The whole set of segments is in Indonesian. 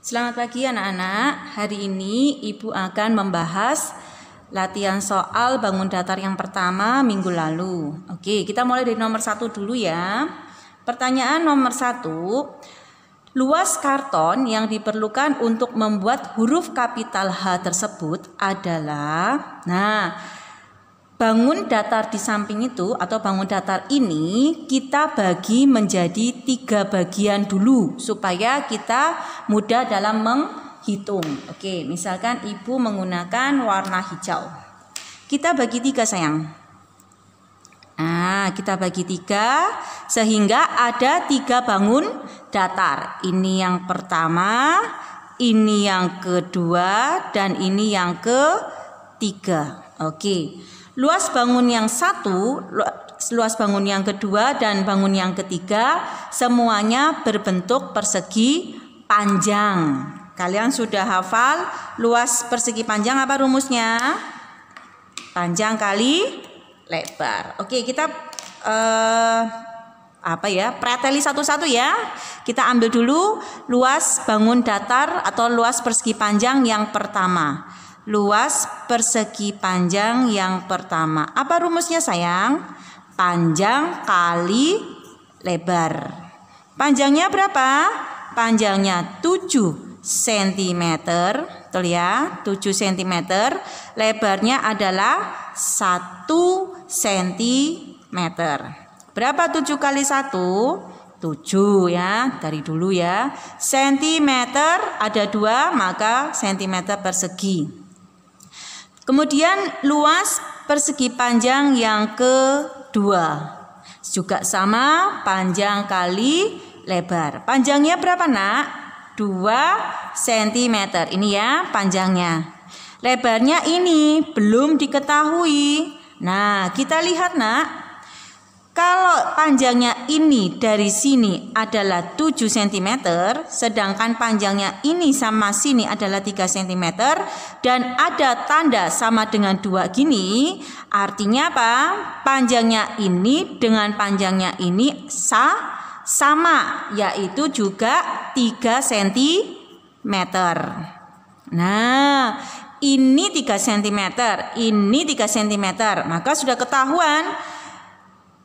Selamat pagi anak-anak. Hari ini Ibu akan membahas latihan soal bangun datar yang pertama minggu lalu. Oke, kita mulai dari nomor 1 dulu ya. Pertanyaan nomor 1. Luas karton yang diperlukan untuk membuat huruf kapital H tersebut adalah, bangun datar di samping itu atau bangun datar ini kita bagi menjadi 3 bagian dulu supaya kita mudah dalam menghitung. Oke, misalkan Ibu menggunakan warna hijau. Kita bagi 3 sayang. Kita bagi 3 sehingga ada 3 bangun datar. Ini yang pertama, ini yang kedua, dan ini yang ketiga. Oke. Luas bangun yang satu, luas bangun yang kedua, dan bangun yang ketiga semuanya berbentuk persegi panjang. Kalian sudah hafal luas persegi panjang apa rumusnya? Panjang kali lebar. Oke, kita preteli satu-satu ya. Kita ambil dulu luas bangun datar atau luas persegi panjang yang pertama. Luas persegi panjang yang pertama. Apa rumusnya sayang? Panjang kali lebar. Panjangnya berapa? Panjangnya 7 cm. Betul ya? 7 cm. Lebarnya adalah 1 cm. Berapa 7 kali 1? 7 ya. Dari dulu ya. Sentimeter ada 2, maka sentimeter persegi. Kemudian luas persegi panjang yang kedua juga sama, panjang kali lebar. Panjangnya berapa nak? 2 cm. Ini ya panjangnya. Lebarnya ini belum diketahui. Nah, kita lihat nak. Kalau panjangnya ini dari sini adalah 7 cm, sedangkan panjangnya ini sama sini adalah 3 cm, dan ada tanda sama dengan 2 gini, artinya apa? Panjangnya ini dengan panjangnya ini sama, yaitu juga 3 cm. Nah, ini 3 cm, ini 3 cm, maka sudah ketahuan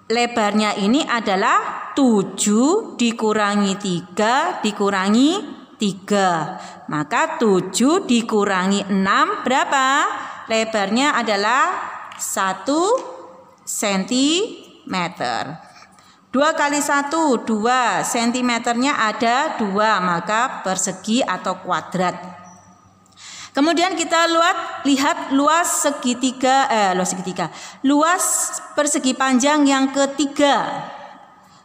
lebarnya ini adalah 7 dikurangi 3 dikurangi 3. Maka 7 dikurangi 6 berapa? Lebarnya adalah 1 cm. 2 kali 1, 2 cm-nya ada 2, maka persegi atau kuadrat. Kemudian kita lihat luas persegi panjang yang ketiga.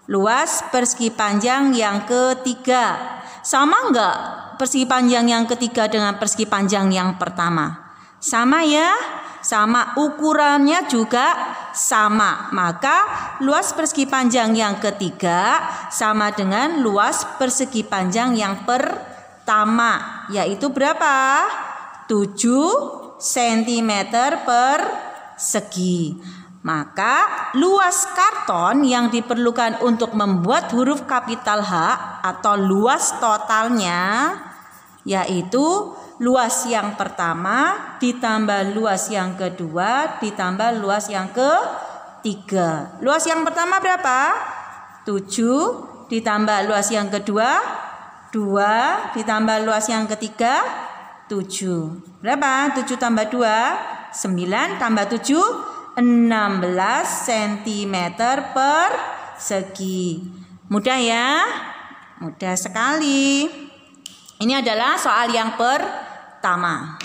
Luas persegi panjang yang ketiga. Sama enggak persegi panjang yang ketiga dengan persegi panjang yang pertama? Sama ya? Sama, ukurannya juga sama. Maka luas persegi panjang yang ketiga sama dengan luas persegi panjang yang pertama, yaitu berapa? 7 cm persegi. Maka luas karton yang diperlukan untuk membuat huruf kapital H atau luas totalnya yaitu luas yang pertama ditambah luas yang kedua ditambah luas yang ketiga. Luas yang pertama berapa? 7 ditambah luas yang kedua 2 ditambah luas yang ketiga 7. Berapa? 7 tambah 2, 9 tambah 7, 16 cm persegi. Mudah ya? Mudah sekali. Ini adalah soal yang pertama.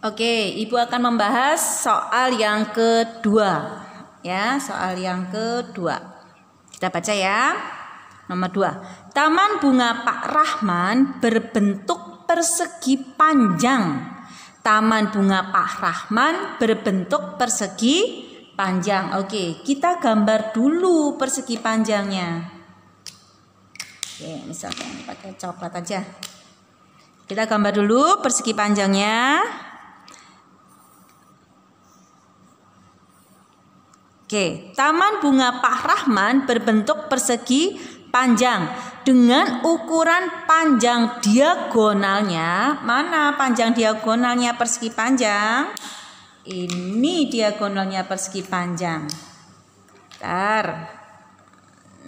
Oke, Ibu akan membahas soal yang kedua. Ya, soal yang kedua. Kita baca ya. Nomor 2. Taman bunga Pak Rahman berbentuk persegi panjang. Taman bunga Pak Rahman berbentuk persegi panjang. Oke, kita gambar dulu persegi panjangnya. Oke, misalkan pakai coklat aja. Kita gambar dulu persegi panjangnya. Oke, Taman bunga Pak Rahman berbentuk persegi panjang. dengan ukuran panjang diagonalnya. Mana panjang diagonalnya persegi panjang? Ini diagonalnya persegi panjang. Bentar.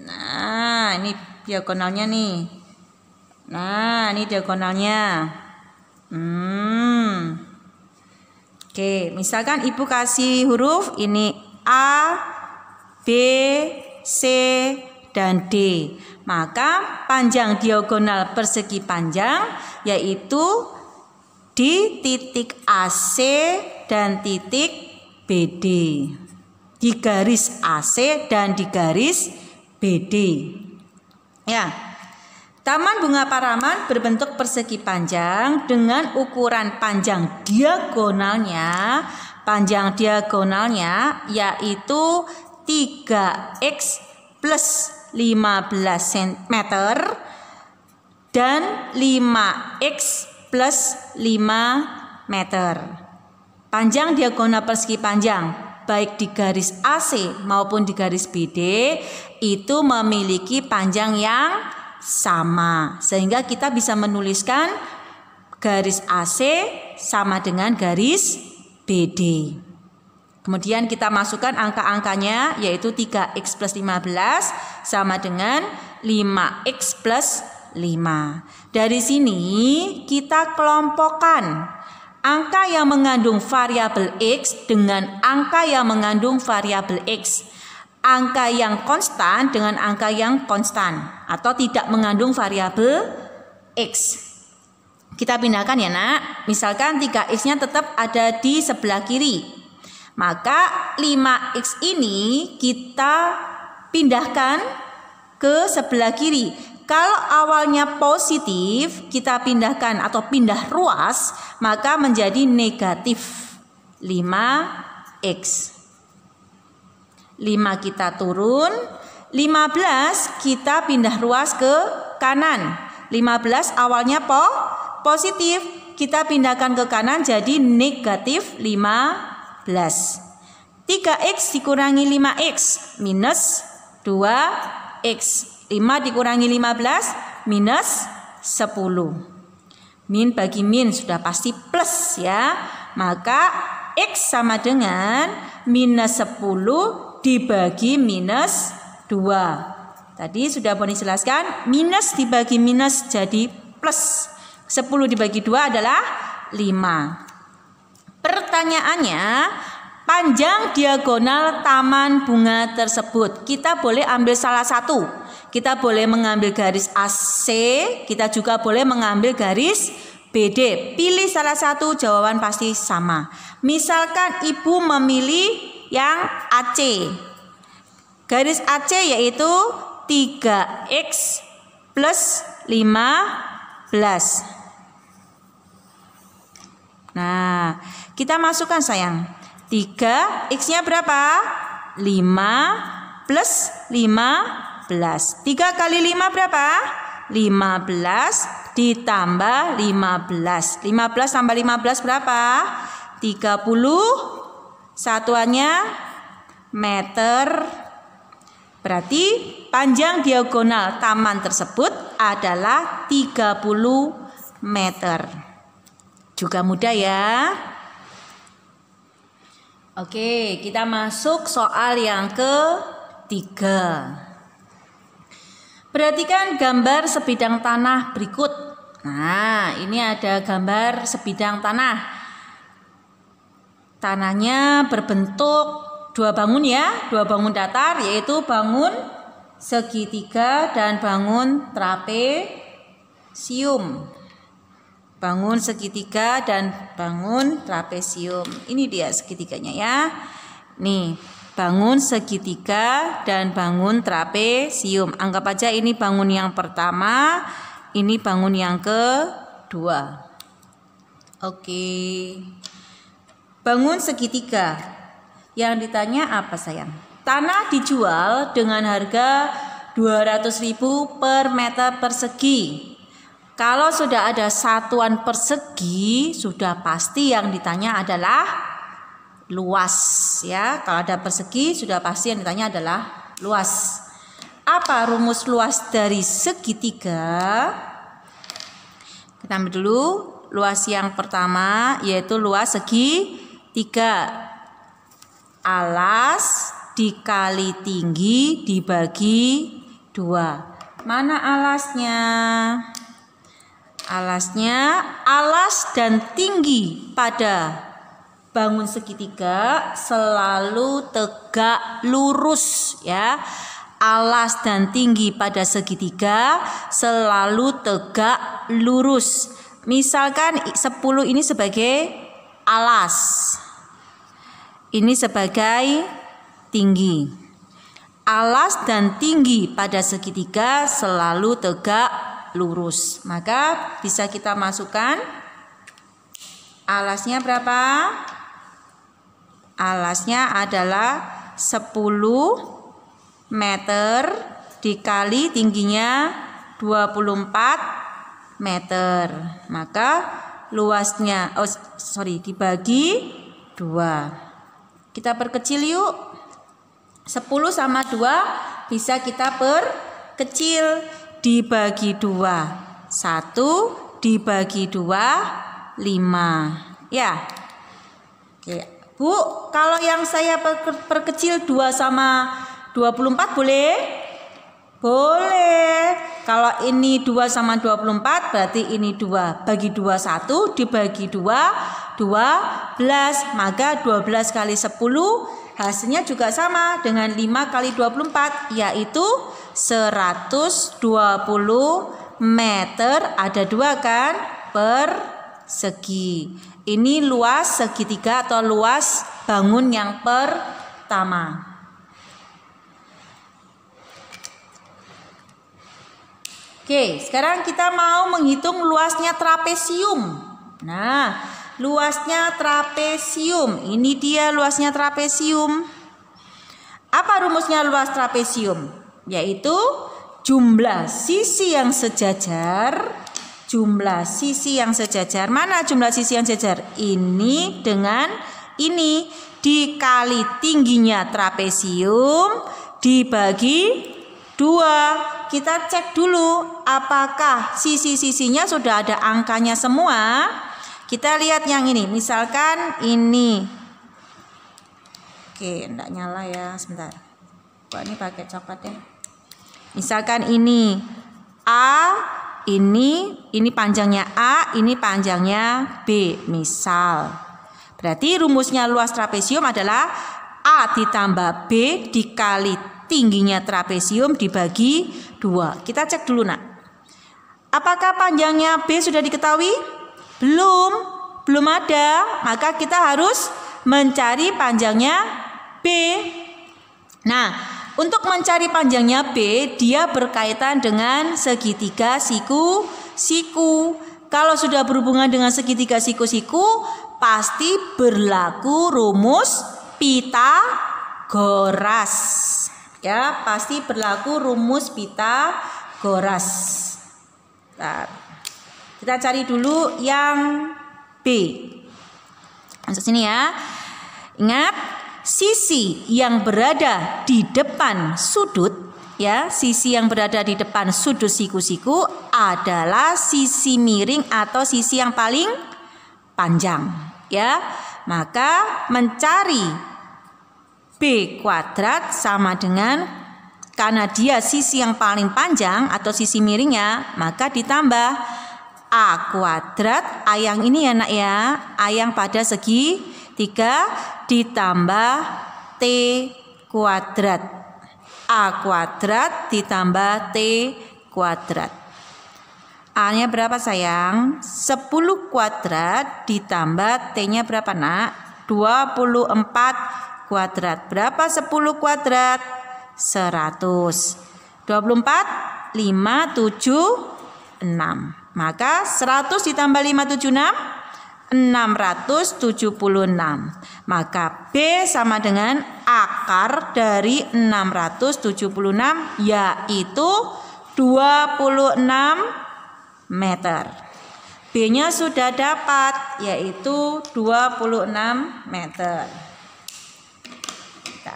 Nah, ini diagonalnya nih. Nah, ini diagonalnya. Oke, misalkan Ibu kasih huruf ini A, B, C, dan D. Maka panjang diagonal persegi panjang yaitu di titik AC dan titik BD. Di garis AC dan di garis BD. Ya. Taman Bunga Paraman berbentuk persegi panjang dengan ukuran panjang diagonalnya. Panjang diagonalnya yaitu 3x plus 15 cm dan 5x plus 5 meter. Panjang diagonal persegi panjang baik di garis AC maupun di garis BD itu memiliki panjang yang sama, sehingga kita bisa menuliskan garis AC sama dengan garis BD. Kemudian kita masukkan angka-angkanya yaitu 3x plus 15 sama dengan 5x plus 5. Dari sini kita kelompokkan angka yang mengandung variabel x dengan angka yang mengandung variabel x. Angka yang konstan dengan angka yang konstan atau tidak mengandung variabel x. Kita pindahkan ya nak. Misalkan 3x-nya tetap ada di sebelah kiri. Maka 5x ini kita pindahkan ke sebelah kiri. Kalau awalnya positif, kita pindahkan atau pindah ruas, maka menjadi negatif 5x. 5 kita turun, 15 kita pindah ruas ke kanan. 15 awalnya positif, kita pindahkan ke kanan jadi negatif 15. 3x dikurangi 5x minus 2x. 5 dikurangi 15 minus 10. Min bagi min sudah pasti plus ya. Maka x sama dengan minus 10 dibagi minus 2. Tadi sudah Boni jelaskan, minus dibagi minus jadi plus. 10 dibagi 2 adalah 5. Pertanyaannya, panjang diagonal taman bunga tersebut. Kita boleh ambil salah satu. Kita boleh mengambil garis AC, kita juga boleh mengambil garis BD. Pilih salah satu, jawaban pasti sama. Misalkan Ibu memilih yang AC. Garis AC yaitu 3x plus 15. Nah, kita masukkan sayang. 3x-nya berapa? 5 plus 15. 3 kali 5 berapa? 15 ditambah 15. 15 tambah 15 berapa? 30. Satuannya meter. Berarti panjang diagonal taman tersebut adalah 30 meter. Juga mudah ya. Oke, kita masuk soal yang ketiga. Perhatikan gambar sebidang tanah berikut. Nah, ini ada gambar sebidang tanah. Tanahnya berbentuk dua bangun ya, dua bangun datar yaitu bangun segitiga dan bangun trapesium. Bangun segitiga dan bangun trapesium. Ini dia segitiganya ya. Nih, bangun segitiga dan bangun trapesium. Anggap aja ini bangun yang pertama, ini bangun yang kedua. Oke. Bangun segitiga. Yang ditanya apa sayang? Tanah dijual dengan harga 200.000 per meter persegi. Kalau sudah ada satuan persegi, sudah pasti yang ditanya adalah luas ya. Kalau ada persegi, sudah pasti yang ditanya adalah luas. Apa rumus luas dari segitiga? Kita ambil dulu luas yang pertama, yaitu luas segitiga. Alas dikali tinggi dibagi 2. Mana alasnya? Alasnya, alas dan tinggi pada bangun segitiga selalu tegak lurus, ya. Alas dan tinggi pada segitiga selalu tegak lurus. Misalkan 10 ini sebagai alas, ini sebagai tinggi. Alas dan tinggi pada segitiga selalu tegak lurus. Maka bisa kita masukkan alasnya berapa? Alasnya adalah 10 meter dikali tingginya 24 meter. Maka luasnya dibagi 2. Kita perkecil yuk. 10 sama 2 bisa kita perkecil. Dibagi 2, 1 dibagi 2, 5. Ya. Oke, Bu, kalau yang saya perkecil 2 sama 24 boleh? Boleh. Kalau ini 2 sama 24 berarti ini 2. Bagi 2 1, dibagi 2 12. Maka 12 kali 10 hasilnya juga sama dengan 5 kali 24, yaitu 120 meter. Ada 2 kan? Persegi. Ini luas segitiga atau luas bangun yang pertama. Oke, sekarang kita mau menghitung luasnya trapesium. Nah, luasnya trapesium. Ini dia luasnya trapesium. Apa rumusnya luas trapesium? Yaitu jumlah sisi yang sejajar. Jumlah sisi yang sejajar. Mana jumlah sisi yang sejajar? Ini dengan ini dikali tingginya trapesium dibagi 2. Kita cek dulu apakah sisi-sisinya sudah ada angkanya semua. Kita lihat yang ini. Misalkan ini. Oke, enggak nyala ya, sebentar. Kok ini pakai coklat ya? Misalkan ini A, ini panjangnya A, ini panjangnya B, misal. Berarti rumusnya luas trapesium adalah A ditambah B dikali tingginya trapesium dibagi 2. Kita cek dulu, Nak. Apakah panjangnya B sudah diketahui? Belum ada. Maka kita harus mencari panjangnya B. Nah, untuk mencari panjangnya B, dia berkaitan dengan segitiga siku-siku. Kalau sudah berhubungan dengan segitiga siku-siku, pasti berlaku rumus Pitagoras. Ya, pasti berlaku rumus Pitagoras. Nah, kita cari dulu yang B. Masuk sini ya. Ingat, sisi yang berada di depan sudut, ya, sisi yang berada di depan sudut siku-siku adalah sisi miring atau sisi yang paling panjang, ya. Maka mencari B kuadrat sama dengan, karena dia sisi yang paling panjang atau sisi miringnya, maka ditambah A kuadrat, A yang ini ya, Nak ya, A yang pada segi 3 ditambah T kuadrat. A kuadrat ditambah T kuadrat. A-nya berapa sayang? 10 kuadrat ditambah T-nya berapa, Nak? 24 kuadrat. Berapa 10 kuadrat? 100. 24, 5, 7, 6. Maka 100 ditambah 5, 7, 6, 676. Maka B sama dengan akar dari 676, yaitu 26 meter. B-nya sudah dapat, yaitu 26 meter.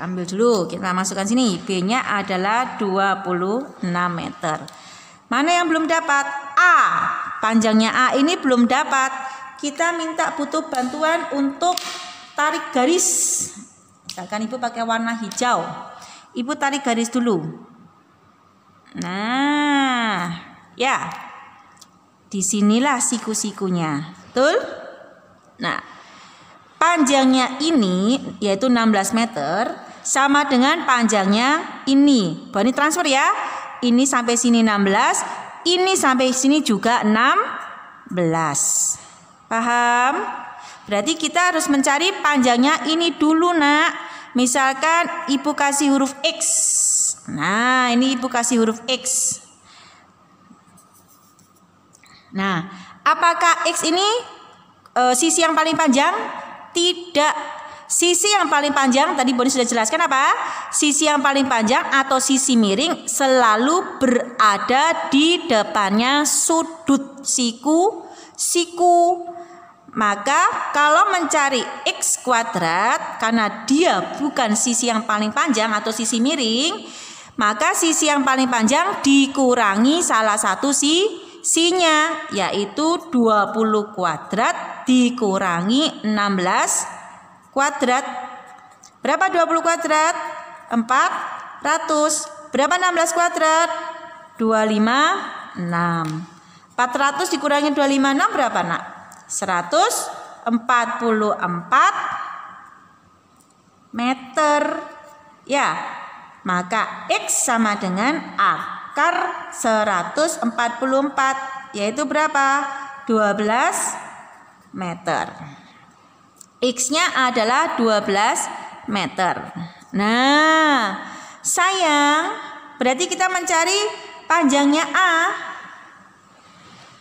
ambil dulu, kita masukkan sini. B-nya adalah 26 meter. Mana yang belum dapat? A. Panjangnya A ini belum dapat. Kita butuh bantuan untuk tarik garis. Misalkan Ibu pakai warna hijau. Ibu tarik garis dulu. Nah, ya. Disinilah siku-sikunya. Betul? Nah, panjangnya ini yaitu 16 meter sama dengan panjangnya ini. Ini transfer ya. Ini sampai sini 16, ini sampai sini juga 16. Paham? Berarti kita harus mencari panjangnya ini dulu, Nak. Misalkan Ibu kasih huruf X. Nah, ini Ibu kasih huruf X. Nah, apakah X ini sisi yang paling panjang? Tidak. Sisi yang paling panjang tadi Boni sudah jelaskan apa? Sisi yang paling panjang atau sisi miring selalu berada di depannya sudut siku. Maka kalau mencari X kuadrat karena dia bukan sisi yang paling panjang atau sisi miring, maka sisi yang paling panjang dikurangi salah satu sisinya, yaitu 20 kuadrat dikurangi 16 kuadrat. Berapa 20 kuadrat? 400. Berapa 16 kuadrat? 256. 400 dikurangi 256 berapa, Nak? 144 meter. Ya. Maka X sama dengan akar 144, yaitu berapa? 12 meter. X-nya adalah 12 meter. Nah, sayang, berarti kita mencari panjangnya A.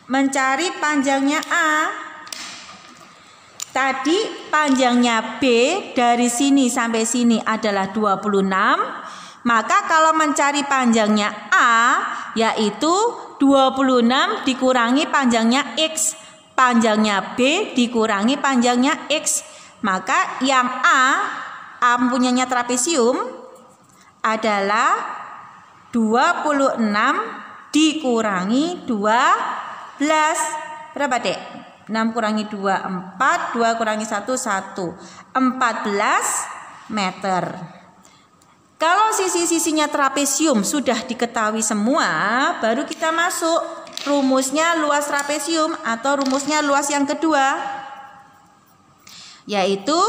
Mencari panjangnya A. Tadi panjangnya B dari sini sampai sini adalah 26. Maka kalau mencari panjangnya A, yaitu 26 dikurangi panjangnya X. Panjangnya B dikurangi panjangnya X. Maka yang A punyanya trapesium adalah 26 dikurangi 12. Berapa, Dek? 6 kurangi 2, 4. 2 kurangi 1, 1. 14 meter. Kalau sisi-sisinya trapesium sudah diketahui semua, baru kita masuk rumusnya luas trapesium atau rumusnya luas yang kedua, yaitu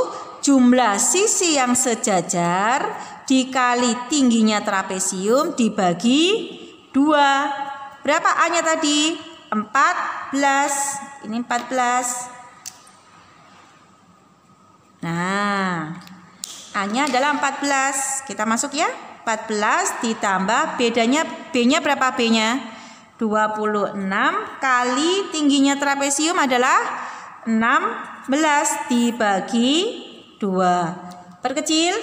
jumlah sisi yang sejajar dikali tingginya trapesium dibagi 2. Berapa A-nya tadi? 14. Ini 14. Nah, A-nya adalah 14. Kita masuk ya. 14 ditambah B-nya berapa B-nya? 26 kali tingginya trapesium adalah 16 dibagi 2. Perkecil?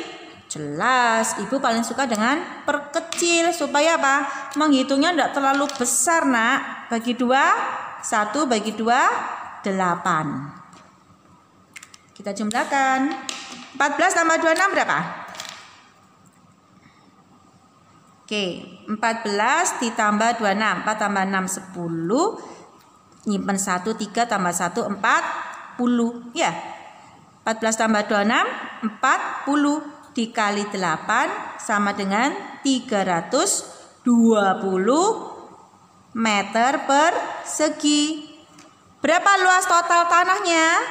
Jelas, Ibu paling suka dengan perkecil. Supaya apa? Menghitungnya tidak terlalu besar, Nak. Bagi 2, 1 bagi 2, 8. Kita jumlahkan. 14 tambah 26 berapa? Oke, 14 ditambah 26. 4 tambah 6, 10. Nyimpen 1, 3 tambah 1, 40. Ya, 14 tambah 26, 40. Dikali 8 sama dengan 320 meter persegi. Berapa luas total tanahnya?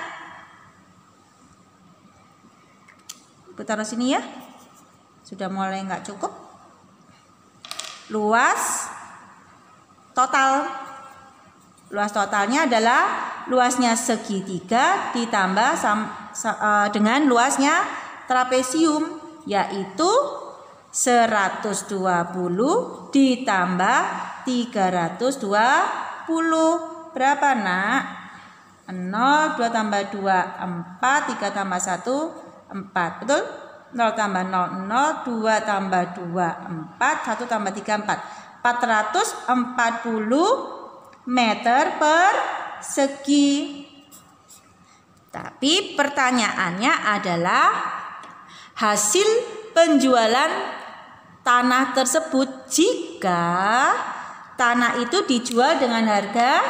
Taruh sini ya. Sudah mulai nggak cukup. Luas totalnya adalah luasnya segitiga ditambah dengan luasnya trapesium, yaitu 120 ditambah 320. Berapa, Nak? 0, 2 tambah 2, 4, 3 tambah 1, 4. Betul? 0 tambah 0, 0, 2 tambah 2, 4, 1 tambah 3, 4. 440 meter persegi. Tapi pertanyaannya adalah hasil penjualan tanah tersebut jika tanah itu dijual dengan harga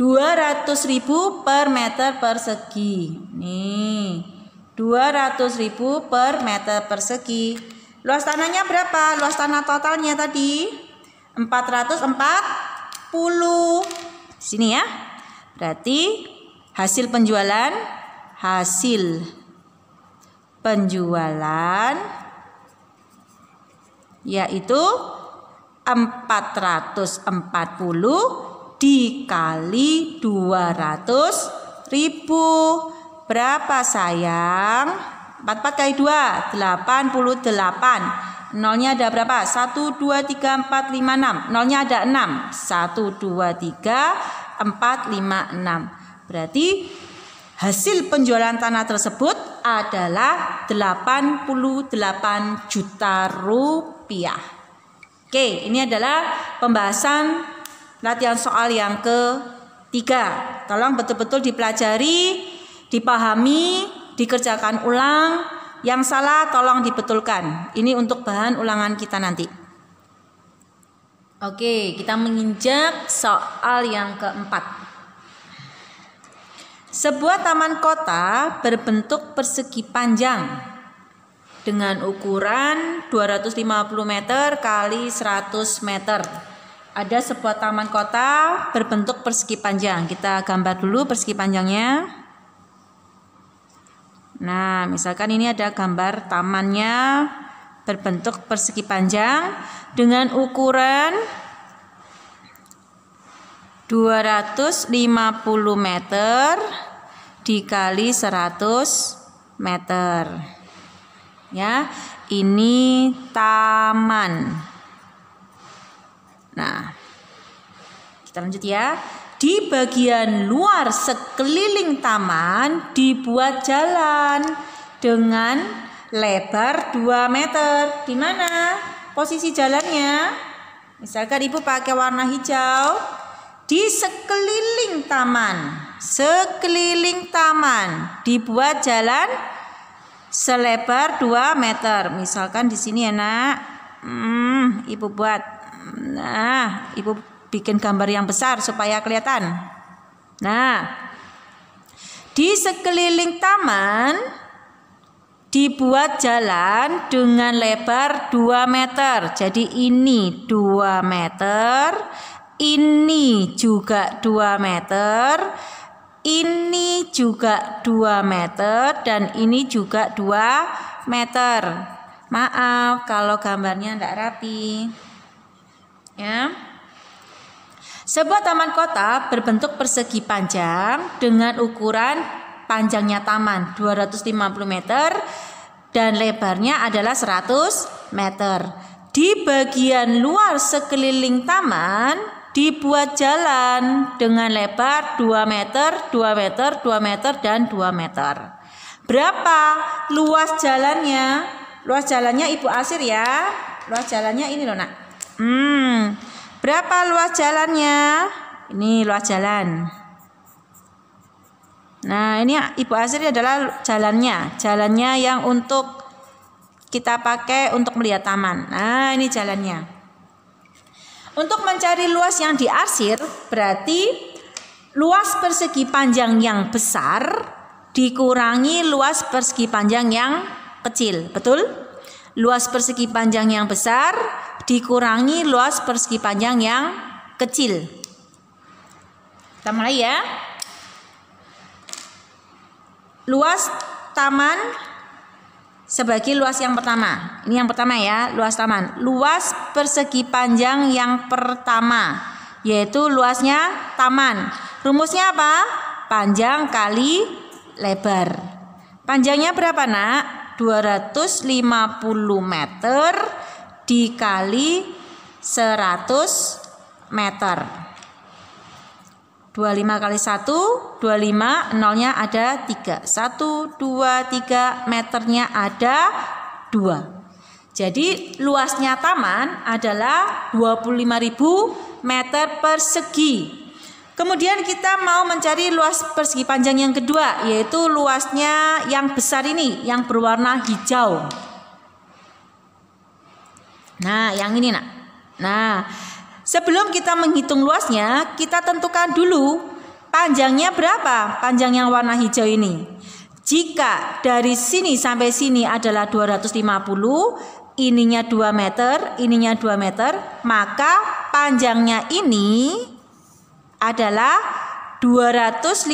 200.000 per meter persegi. Nih, 200.000 per meter persegi. Luas tanahnya berapa? Luas tanah totalnya tadi 440. Sini ya. Berarti hasil penjualan yaitu 440 dikali 200.000. Berapa sayang? 44 kali 2 88. Nolnya ada berapa? 1 2 3 4 5 6. Nolnya ada 6. 1 2 3 4 5 6. Berarti hasil penjualan tanah tersebut adalah 88 juta rupiah. Oke, ini adalah pembahasan latihan soal yang ketiga. Tolong betul-betul dipelajari, dipahami, dikerjakan ulang. Yang salah tolong dibetulkan. Ini untuk bahan ulangan kita nanti. Oke, kita menginjak soal yang keempat. Sebuah taman kota berbentuk persegi panjang dengan ukuran 250 meter kali 100 meter. Ada sebuah taman kota berbentuk persegi panjang. Kita gambar dulu persegi panjangnya. Nah, misalkan ini ada gambar tamannya berbentuk persegi panjang dengan ukuran 250 meter dikali 100 meter. Ya, ini taman. Nah, kita lanjut ya. Di bagian luar sekeliling taman dibuat jalan dengan lebar 2 meter. Di mana posisi jalannya? Misalkan Ibu pakai warna hijau. Di sekeliling taman dibuat jalan selebar 2 meter. Misalkan di sini ya, Nak. Ibu buat. Nah, Ibu bikin gambar yang besar supaya kelihatan. Nah, di sekeliling taman dibuat jalan dengan lebar 2 meter. Jadi ini 2 meter, ini juga 2 meter, ini juga 2 meter, dan ini juga 2 meter. Maaf kalau gambarnya tidak rapi. Ya. Sebuah taman kota berbentuk persegi panjang dengan ukuran panjangnya taman 250 meter dan lebarnya adalah 100 meter. Di bagian luar sekeliling taman dibuat jalan dengan lebar 2 meter, 2 meter, 2 meter, dan 2 meter. Berapa luas jalannya? Luas jalannya Ibu Asir ya. Luas jalannya ini loh, Nak. Berapa luas jalannya? Ini luas jalan. Nah, ini Ibu Asri adalah jalannya. Jalannya yang untuk kita pakai untuk melihat taman. Nah, ini jalannya. Untuk mencari luas yang diarsir, berarti luas persegi panjang yang besar dikurangi luas persegi panjang yang kecil. Betul? Luas persegi panjang yang besar dikurangi luas persegi panjang yang kecil. Kita mulai ya. Luas taman sebagai luas yang pertama. Ini yang pertama ya, luas taman. Luas persegi panjang yang pertama, yaitu luasnya taman. Rumusnya apa? Panjang kali lebar. Panjangnya berapa, Nak? 250 meter dikali 100 meter. 25 kali 1, 25, nolnya ada 3. 1, 2, 3, meternya ada 2. Jadi luasnya taman adalah 25.000 meter persegi. Kemudian kita mau mencari luas persegi panjang yang kedua, yaitu luasnya yang besar ini, yang berwarna hijau. Nah, yang ini nak. Nah, sebelum kita menghitung luasnya, kita tentukan dulu panjangnya berapa, panjang yang warna hijau ini. Jika dari sini sampai sini adalah 250, ininya 2 meter, ininya 2 meter, maka panjangnya ini adalah 250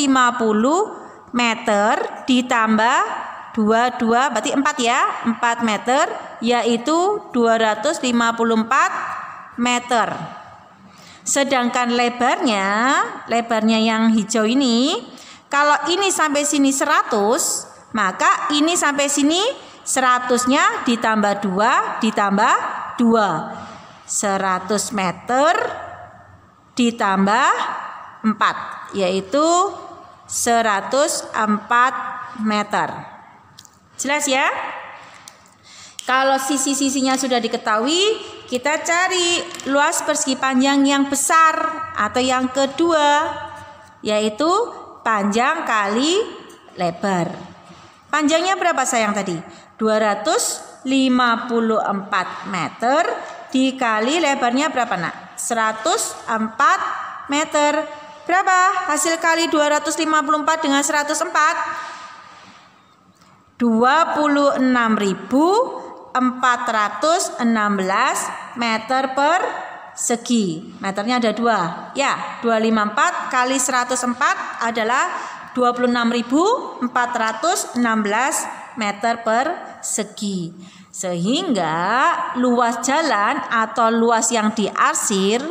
meter ditambah 22, berarti 4 ya, 4 meter, yaitu 254 meter. Sedangkan lebarnya yang hijau ini, kalau ini sampai sini 100, maka ini sampai sini 100-nya ditambah 2 ditambah 2. 100 meter ditambah 4, yaitu 104 meter. Jelas ya? Kalau sisi-sisinya sudah diketahui, kita cari luas persegi panjang yang besar atau yang kedua, yaitu panjang kali lebar. Panjangnya berapa sayang tadi? 254 meter dikali lebarnya berapa nak? 104 meter. Berapa hasil kali 254 dengan 104? 26.416 meter persegi. Meternya ada 2. Ya, 254 kali 104 adalah 26.416 meter persegi. Sehingga luas jalan atau luas yang diarsir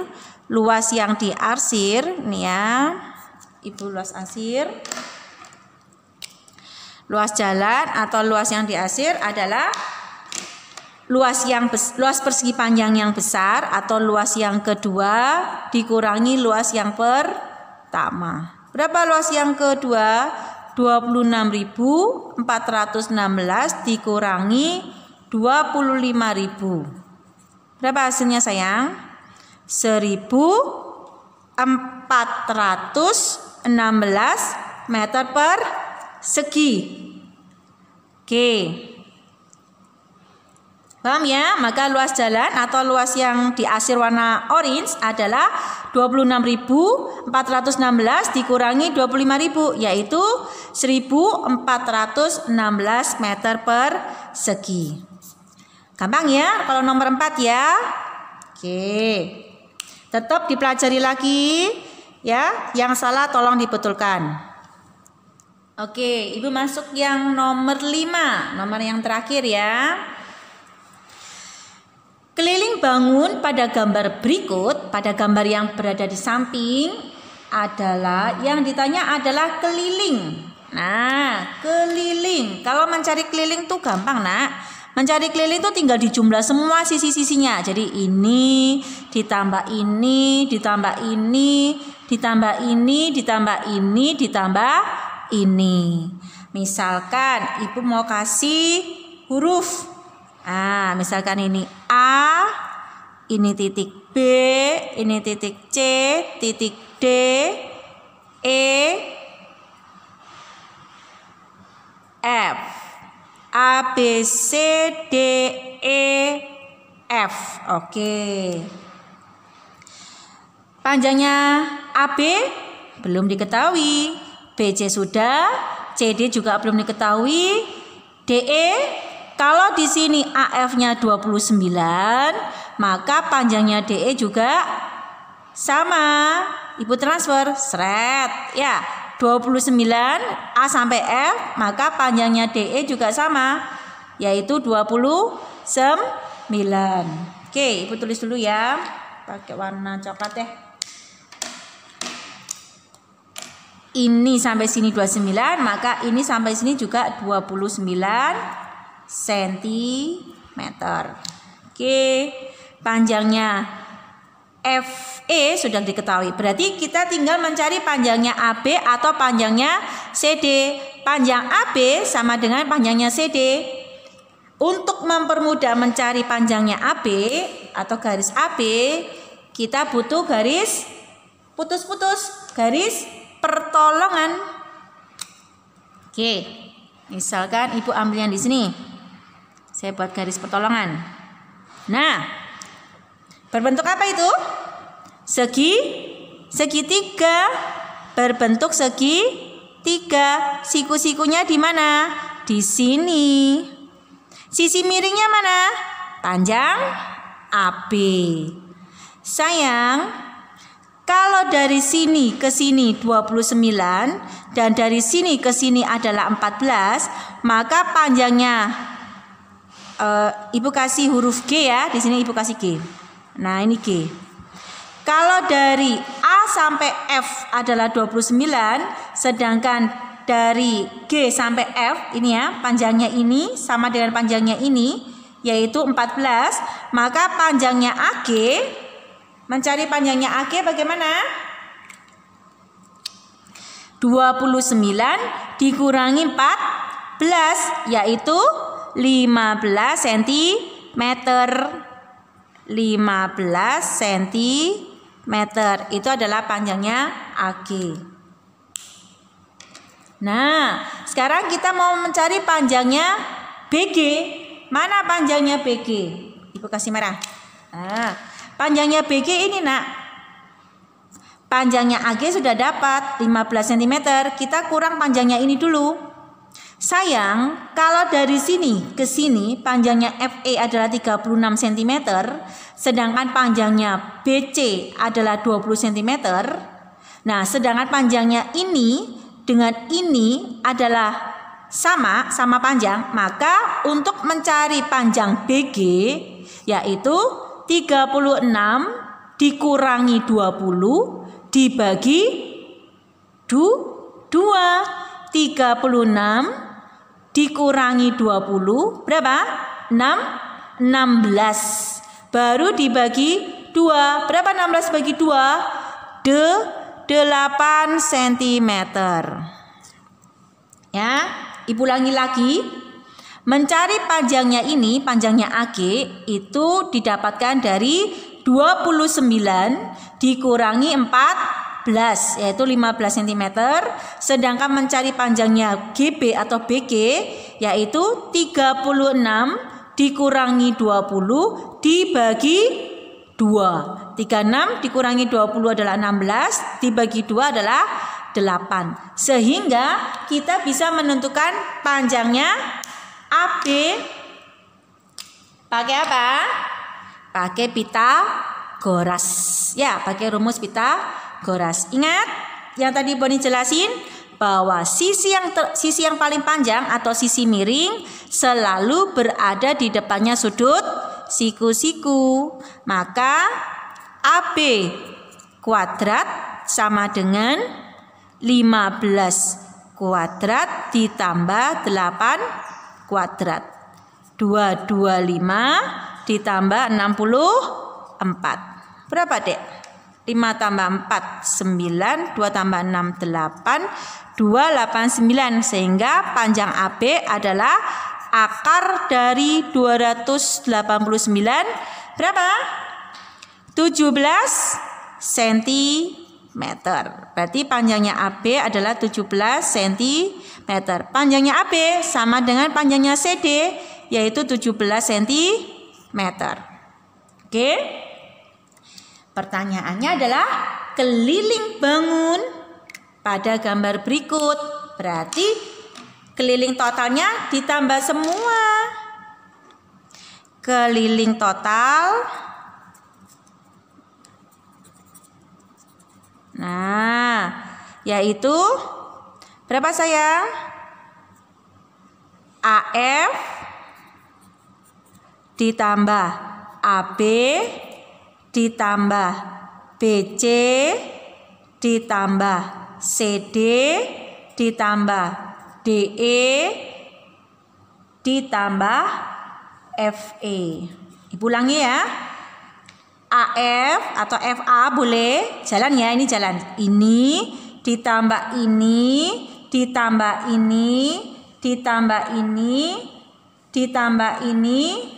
nih ya, Ibu luas arsir. Luas jalan atau luas yang diarsir adalah luas persegi panjang yang besar atau luas yang kedua dikurangi luas yang pertama. Berapa luas yang kedua? 26.416 dikurangi 25.000. Berapa hasilnya sayang? 1.416 meter persegi. Oke. Paham ya? Maka luas jalan atau luas yang diarsir warna orange adalah 26.416 dikurangi 25.000, yaitu 1.416 meter persegi. Gampang ya kalau nomor 4 ya. Oke. Tetap dipelajari lagi ya. Yang salah tolong dibetulkan. Oke, Ibu masuk yang nomor 5, nomor yang terakhir ya. Keliling bangun pada gambar berikut, pada gambar yang berada di samping adalah, yang ditanya adalah keliling. Nah, keliling. Kalau mencari keliling tuh gampang nak. Mencari keliling tuh tinggal dijumlah semua sisi-sisinya. Jadi ini ditambah ini, ditambah ini, ditambah ini, ditambah ini, ditambah ini. Misalkan Ibu mau kasih huruf. Nah, misalkan ini A, ini titik B, ini titik C, titik D, E, F. A, B, C, D, E, F. Oke. Panjangnya AB belum diketahui. BC sudah, CD juga belum diketahui. DE, kalau di sini AF-nya 29, maka panjangnya DE juga sama. Ibu transfer, seret. Ya, 29 A sampai F, maka panjangnya DE juga sama, yaitu 29. Oke, Ibu tulis dulu ya. Pakai warna coklat deh. Ini sampai sini 29, maka ini sampai sini juga 29 cm. Oke, panjangnya FE sudah diketahui. Berarti kita tinggal mencari panjangnya AB atau panjangnya CD. Panjang AB sama dengan panjangnya CD. Untuk mempermudah mencari panjangnya AB atau garis AB, kita butuh garis putus-putus, garis pertolongan. Oke, misalkan Ibu ambil yang di sini. Saya buat garis pertolongan. Nah, Berbentuk apa itu? Segitiga. Berbentuk segitiga. Siku-sikunya di mana? Di sini. Sisi miringnya mana? Panjang AB. Sayang, kalau dari sini ke sini 29 dan dari sini ke sini adalah 14, maka panjangnya Ibu kasih huruf G ya. Di sini Ibu kasih G. Nah, ini G. Kalau dari A sampai F adalah 29, sedangkan dari G sampai F ini ya, panjangnya ini sama dengan panjangnya ini, yaitu 14, maka panjangnya AG, mencari panjangnya AG bagaimana? 29 dikurangi 14, yaitu 15 cm. 15 cm. Itu adalah panjangnya AG. Nah, sekarang kita mau mencari panjangnya BG. Mana panjangnya BG? Ibu kasih merah. Nah, panjangnya BG ini, Nak. Panjangnya AG sudah dapat 15 cm. Kita kurang panjangnya ini dulu. Sayang, kalau dari sini ke sini panjangnya FE adalah 36 cm, sedangkan panjangnya BC adalah 20 cm. Nah, sedangkan panjangnya ini dengan ini adalah sama panjang, maka untuk mencari panjang BG yaitu 36 dikurangi 20 dibagi 2. 36 dikurangi 20 berapa? 16. Baru dibagi 2. Berapa 16 bagi 2? 8 cm. Ya, Ibu ulangi lagi. Mencari panjangnya ini, panjangnya AG itu didapatkan dari 29 dikurangi 14, yaitu 15 cm. Sedangkan mencari panjangnya GB atau BG yaitu 36 dikurangi 20 dibagi 2. 36 dikurangi 20 adalah 16, dibagi 2 adalah 8. Sehingga kita bisa menentukan panjangnya AB pakai apa? Pakai Pitagoras. Ya, pakai rumus Pitagoras. Ingat yang tadi Boni jelasin bahwa sisi yang paling panjang atau sisi miring selalu berada di depannya sudut siku-siku. Maka AB kuadrat sama dengan 15 kuadrat ditambah 8 kuadrat. 225 ditambah 64. Berapa, Dek? 5 tambah 4 9, 2 tambah 6 8, 289. Sehingga panjang AB adalah akar dari 289 berapa? 17 cm. Berarti panjangnya AB adalah 17 cm. Panjangnya AB sama dengan panjangnya CD yaitu 17 cm. Oke. Pertanyaannya adalah keliling bangun pada gambar berikut. Berarti keliling totalnya ditambah semua. Keliling total. Nah, yaitu berapa sayang? AF ditambah AB ditambah BC ditambah CD ditambah DE ditambah FE. Ibu ulangi ya. AF atau FA boleh jalan ya, ini jalan. Ini ditambah ini ditambah ini ditambah ini ditambah ini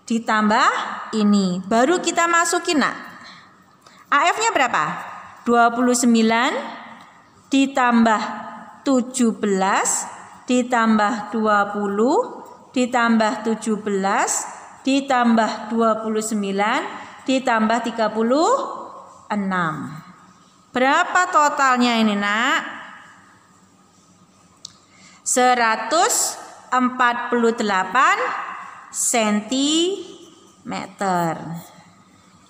ditambah ini. Baru kita masukin, Nak. AF-nya berapa? 29 ditambah 17 ditambah 20 ditambah 17 ditambah 29 ditambah 36. Berapa totalnya ini, Nak? 148 cm.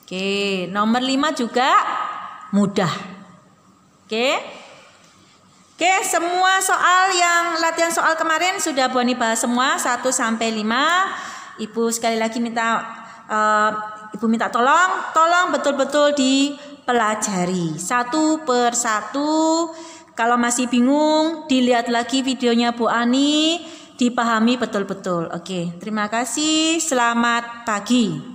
Oke, nomor 5 juga mudah. Oke. Oke, semua soal yang latihan soal kemarin sudah Bu Ani bahas semua 1 sampai 5. Ibu sekali lagi Ibu minta tolong betul-betul dipelajari satu per satu. Kalau masih bingung, dilihat lagi videonya Bu Ani, dipahami betul-betul. Oke, terima kasih. Selamat pagi.